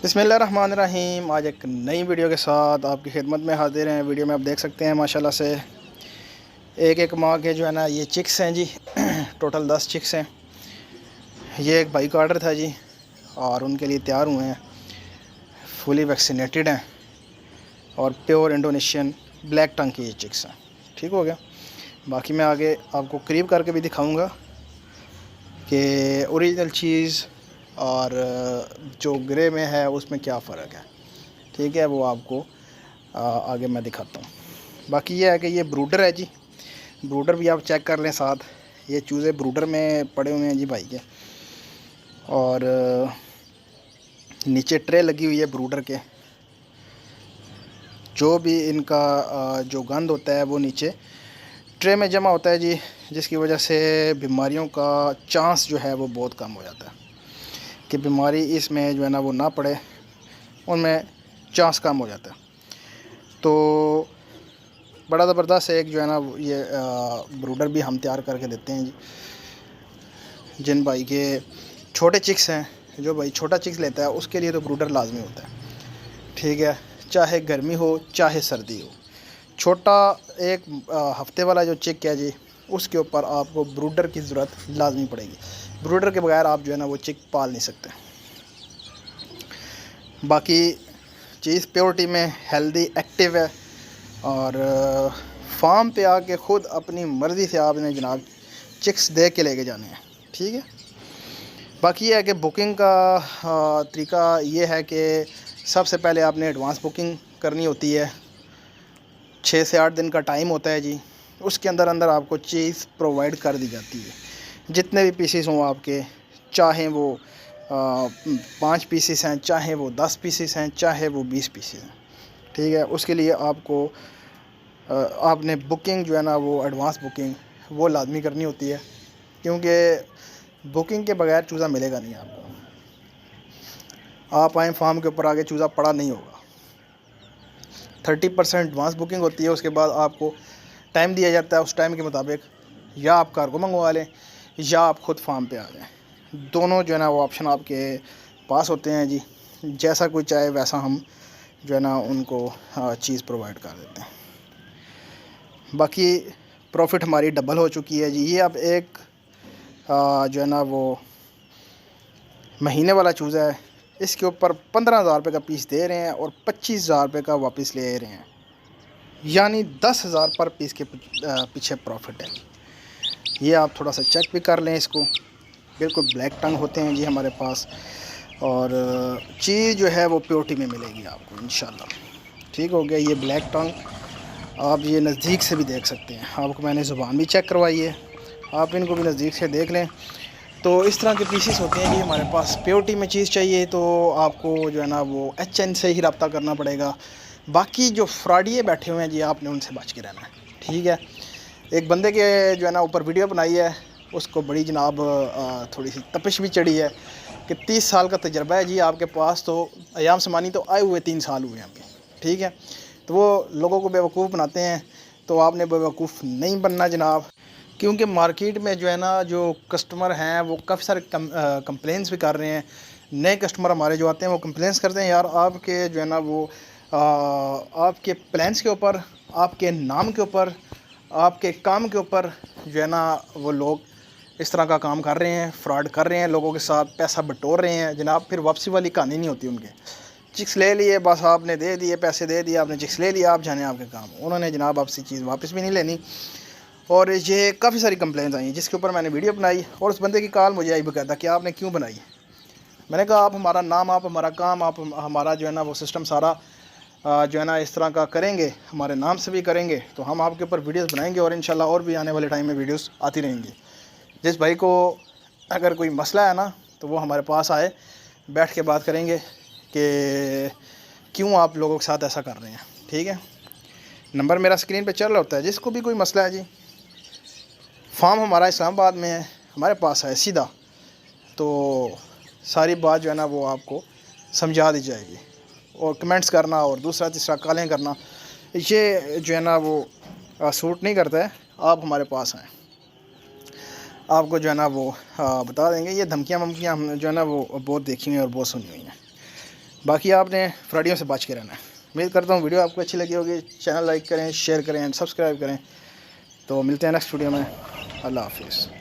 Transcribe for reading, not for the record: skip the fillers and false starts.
बिस्मिल्लाहिर्रहमानिर्रहीम। आज एक नई वीडियो के साथ आपकी खिदमत में हाजिर हैं। वीडियो में आप देख सकते हैं माशाल्लाह से एक एक माह के जो है ना ये चिक्स हैं जी। टोटल 10 चिक्स हैं। ये एक भाई का ऑर्डर था जी और उनके लिए तैयार हुए हैं। फुली वैक्सीनेटेड हैं और प्योर इंडोनेशियन ब्लैक टंग की ये चिक्स हैं। ठीक हो गया। बाकी मैं आगे आपको करीब करके भी दिखाऊँगा कि ओरिजिनल चीज़ और जो ग्रे में है उसमें क्या फ़र्क है। ठीक है, वो आपको आगे मैं दिखाता हूँ। बाकी ये है कि ये ब्रूडर है जी। ब्रूडर भी आप चेक कर लें साथ। ये चूज़े ब्रूडर में पड़े हुए हैं जी भाई के। और नीचे ट्रे लगी हुई है ब्रूडर के। जो भी इनका जो गंद होता है वो नीचे ट्रे में जमा होता है जी, जिसकी वजह से बीमारियों का चांस जो है वो बहुत कम हो जाता है कि बीमारी इसमें जो है ना वो ना पड़े, उनमें चांस कम हो जाता है। तो बड़ा ज़बरदस्त एक जो है ना ये ब्रूडर भी हम तैयार करके देते हैं जी। जिन भाई के छोटे चिक्स हैं, जो भाई छोटा चिक्स लेता है उसके लिए तो ब्रूडर लाजमी होता है। ठीक है, चाहे गर्मी हो चाहे सर्दी हो। छोटा एक हफ्ते वाला जो चिक है जी, उसके ऊपर आपको ब्रूडर की ज़रूरत लाजमी पड़ेगी। ब्रूडर के बगैर आप जो है ना वो चिक पाल नहीं सकते। बाकी चीज़ प्योरिटी में हेल्दी एक्टिव है और फार्म पे आके ख़ुद अपनी मर्ज़ी से आपने जनाब चिक्स दे के लेके जाने हैं। ठीक है। बाकी ये है कि बुकिंग का तरीका ये है कि सबसे पहले आपने एडवांस बुकिंग करनी होती है। 6 से 8 दिन का टाइम होता है जी। उसके अंदर अंदर आपको चीज़ प्रोवाइड कर दी जाती है। जितने भी पीसेस हों आपके, चाहे वो 5 पीसेस हैं, चाहे वो 10 पीसेस हैं, चाहे वो 20 पीसेस हैं। ठीक है। उसके लिए आपको आपने बुकिंग जो है ना वो एडवांस बुकिंग वो लाजमी करनी होती है, क्योंकि बुकिंग के बगैर चूज़ा मिलेगा नहीं आपको। आप आए फार्म के ऊपर आगे चूज़ा पड़ा नहीं होगा। 30% एडवांस बुकिंग होती है। उसके बाद आपको टाइम दिया जाता है। उस टाइम के मुताबिक या आप कार्गो मंगवा लें या आप ख़ुद फार्म पे आ जाएं। दोनों जो है ना वो ऑप्शन आपके पास होते हैं जी। जैसा कोई चाहे वैसा हम जो है ना उनको चीज़ प्रोवाइड कर देते हैं। बाकी प्रॉफिट हमारी डबल हो चुकी है जी। ये अब एक जो है ना वो महीने वाला चूज़ा है। इसके ऊपर 15,000 रुपये का पीस दे रहे हैं और 25,000 रुपये का वापस ले रहे हैं, यानी 10,000 पर पीस के पीछे प्रॉफिट है। ये आप थोड़ा सा चेक भी कर लें इसको। बिल्कुल ब्लैक टंग होते हैं जी हमारे पास और चीज़ जो है वो प्योरिटी में मिलेगी आपको इंशाल्लाह। ठीक हो गया। ये ब्लैक टंग आप ये नज़दीक से भी देख सकते हैं। आपको मैंने ज़ुबान भी चेक करवाई है, आप इनको भी नज़दीक से देख लें। तो इस तरह के पीसेस होते हैं जी हमारे पास। प्योरिटी में चीज़ चाहिए तो आपको जो है ना वो HN से ही रब्ता करना पड़ेगा। बाकी जो फ्रॉडिये बैठे हुए हैं जी, आपने उनसे बच के रहना है। ठीक है। एक बंदे के जो है ना ऊपर वीडियो बनाई है, उसको बड़ी जनाब थोड़ी सी तपिश भी चढ़ी है कि 30 साल का तजर्बा है जी आपके पास, तो अयाम समानी तो आए हुए 3 साल हुए हैं अभी। ठीक है। तो वो लोगों को बेवकूफ़ बनाते हैं, तो आपने बेवकूफ़ नहीं बनना जनाब। क्योंकि मार्केट में जो है ना जो कस्टमर हैं वो काफ़ी सारे कंप्लेंट्स भी कर रहे हैं। नए कस्टमर हमारे जो आते हैं वो कंप्लेंट्स करते हैं, यार आपके जो है ना वो आपके प्लान्स के ऊपर, आपके नाम के ऊपर, आपके काम के ऊपर जो है ना वो लोग इस तरह का काम कर रहे हैं, फ्रॉड कर रहे हैं, लोगों के साथ पैसा बटोर रहे हैं जनाब। फिर वापसी वाली कहानी नहीं होती उनके। चिक्स ले लिए, बस आपने दे दिए, पैसे दे दिए, आपने चिक्स ले लिया, आप जाने आपके काम। उन्होंने जनाब आपसे चीज़ वापस भी नहीं लेनी। और ये काफ़ी सारी कंप्लेंट्स आई हैं जिसके ऊपर मैंने वीडियो बनाई और उस बंदे की कॉल मुझे आई बकायदा कि आपने क्यों बनाई। मैंने कहा आप हमारा नाम, आप हमारा काम, आप हमारा जो है ना वो सिस्टम सारा जो है ना इस तरह का करेंगे, हमारे नाम से भी करेंगे, तो हम आपके ऊपर वीडियोस बनाएंगे और इंशाल्लाह और भी आने वाले टाइम में वीडियोस आती रहेंगी। जिस भाई को अगर कोई मसला है ना तो वो हमारे पास आए, बैठ के बात करेंगे कि क्यों आप लोगों के साथ ऐसा कर रहे हैं। ठीक है। नंबर मेरा स्क्रीन पे चल रहा होता है। जिसको भी कोई मसला है जी, फार्म हमारा इस्लामाबाद में है, हमारे पास है सीधा, तो सारी बात जो है ना वो आपको समझा दी जाएगी। और कमेंट्स करना और दूसरा तीसरा कॉलें करना, ये जो है ना वो सूट नहीं करता है। आप हमारे पास आएँ, आपको जो है ना वो बता देंगे। ये धमकियाँ वमकियाँ हम जो है ना वो बहुत देखी हुई हैं और बहुत सुनी हुई हैं। बाकी आपने फ्रॉडियों से बच के रहना है। उम्मीद करता हूँ वीडियो आपको अच्छी लगी होगी। चैनल लाइक करें, शेयर करें एंड सब्सक्राइब करें। तो मिलते हैं नेक्स्ट वीडियो में। अल्लाह हाफिज़।